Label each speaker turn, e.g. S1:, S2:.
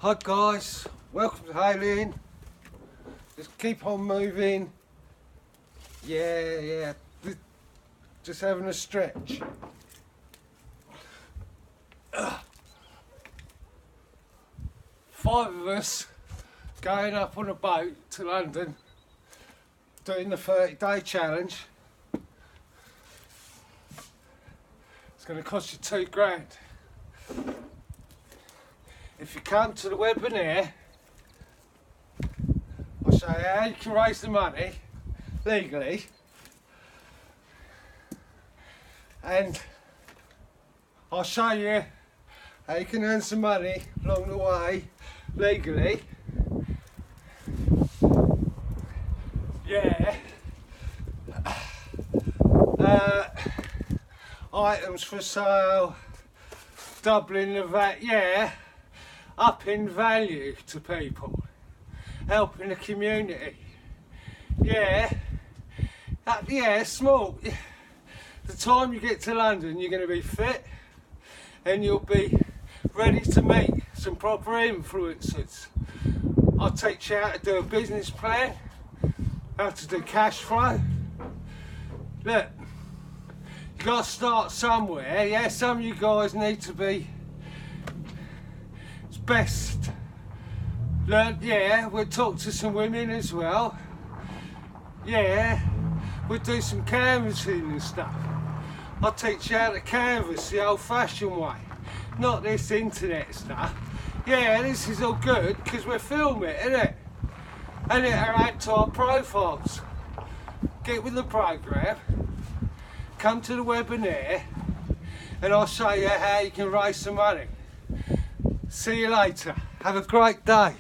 S1: Hi guys, welcome to Hailing. Just keep on moving. Yeah. Just having a stretch. Five of us going up on a boat to London, doing the 30-day challenge. It's going to cost you £2,000. If you come to the webinar, I'll show you how you can raise the money legally, and I'll show you how you can earn some money along the way legally. Yeah. Items for sale, doubling the up in value to people, helping the community. Small. The time you get to London, you're going to be fit and you'll be ready to meet some proper influencers. I'll teach you how to do a business plan, how to do cash flow. Look, you got to start somewhere. Some of you guys need to be best learn. We'll talk to some women as well. We'll do some canvassing and stuff. I'll teach you how to canvass the old-fashioned way, not this internet stuff. This is all good because we're filming it, isn't it? And it'll add to our profiles. Get with the program, come to the webinar, and I'll show you how you can raise some money. See you later. Have a great day.